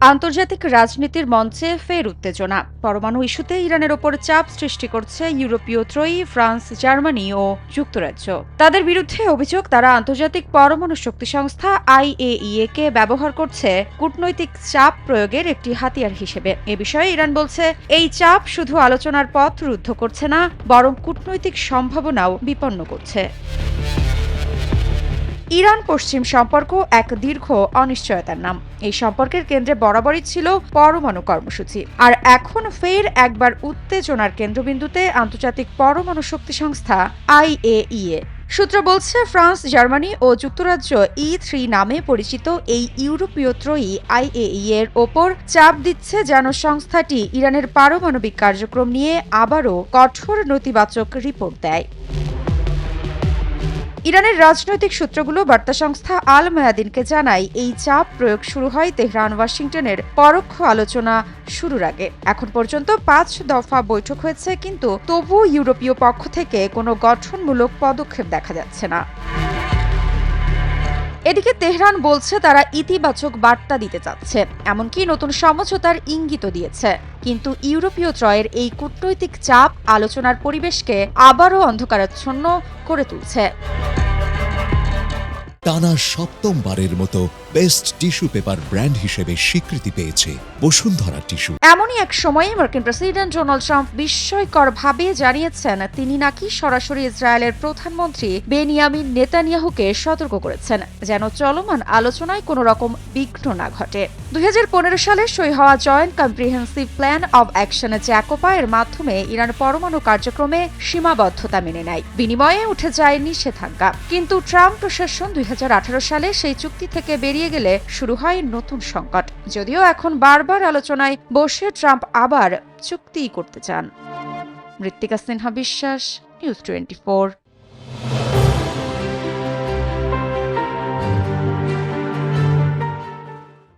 আন্তর্জাতিক রাজনীতির মঞ্চে ফের উত্তেজনা। পরমাণু ইস্যুতে ইরানের ওপর চাপ সৃষ্টি করছে ইউরোপীয় ত্রয়ী ফ্রান্স, জার্মানি ও যুক্তরাজ্য। তাদের বিরুদ্ধে অভিযোগ, তারা আন্তর্জাতিক পরমাণু শক্তি সংস্থা IAEA কে ব্যবহার করছে কূটনৈতিক চাপ প্রয়োগের একটি হাতিয়ার হিসেবে। এ বিষয়ে ইরান বলছে, এই চাপ শুধু আলোচনার পথ রুদ্ধ করছে না, বরং কূটনৈতিক সম্ভাবনাও বিপন্ন করছে। ইরান পশ্চিম সম্পর্ক এক দীর্ঘ অনিশ্চয়তার নাম। এই সম্পর্কের কেন্দ্রে বরাবরই ছিল পরমাণু কর্মসূচি, আর এখন ফের একবার উত্তেজনার কেন্দ্রবিন্দুতে আন্তর্জাতিক পরমাণু শক্তি সংস্থা IAEA। সূত্র বলছে, ফ্রান্স, জার্মানি ও যুক্তরাজ্য E3 নামে পরিচিত এই ইউরোপীয় ত্রয়ী IAEA এর ওপর চাপ দিচ্ছে যেন সংস্থাটি ইরানের পারমাণবিক কার্যক্রম নিয়ে আবারও কঠোর নেতিবাচক রিপোর্ট দেয়। ইরানের রাজনৈতিক সূত্রগুলো বার্তা সংস্থা আল মায়াদিনকে জানায়, এই চাপ প্রয়োগ শুরু হয় তেহরান ওয়াশিংটনের পরোক্ষ আলোচনা শুরুর আগে। এখন পর্যন্ত 5 দফা বৈঠক হয়েছে, কিন্তু তবুও ইউরোপীয় পক্ষ থেকে কোনো গঠনমূলক পদক্ষেপ দেখা যাচ্ছে না। এদিকে তেহরান বলছে, তারা ইতিবাচক বার্তা দিতে চাচ্ছে, এমনকি নতুন সমঝোতার ইঙ্গিতও দিয়েছে। কিন্তু ইউরোপীয় ত্রয়ের এই কূটনৈতিক চাপ আলোচনার পরিবেশকে আবারও অন্ধকারাচ্ছন্ন করে তুলছে। টানা সপ্তমবারের মতো বেস্ট টিস্যু পেপার ব্র্যান্ড হিসেবে স্বীকৃতি পেয়েছে বসুন্ধরা টিস্যু। এমনই এক সময়ে মার্কিন প্রেসিডেন্ট ডোনাল্ড ট্রাম্প বিস্ময়করভাবে জানিয়েছেন, তিনি নাকি সরাসরি ইসরায়েলের প্রধানমন্ত্রী বেনিয়ামিন নেতানিয়াহুকে সতর্ক করেছেন, যেন চলমান আলোচনায় কোনো রকম বিঘ্ন না ঘটে। 2015 সালে সই হওয়া joint comprehensive plan of action JCPOA এর মাধ্যমে ইরান পরমাণু কার্যক্রমে সীমাবদ্ধতা মেনে নেয়, বিনিময়ে উঠে যায় নিষেধাজ্ঞা। কিন্তু ট্রাম্প প্রশাসন 2018 সালে সেই চুক্তি থেকে বেরিয়ে গেলে শুরু হয় নতুন সংকট। যদিও এখন বারবার আলোচনায় বসে ট্রাম্প আবার চুক্তি করতে চান। মৃত্তিকা সিনহা বিশ্বাস, নিউজ 24।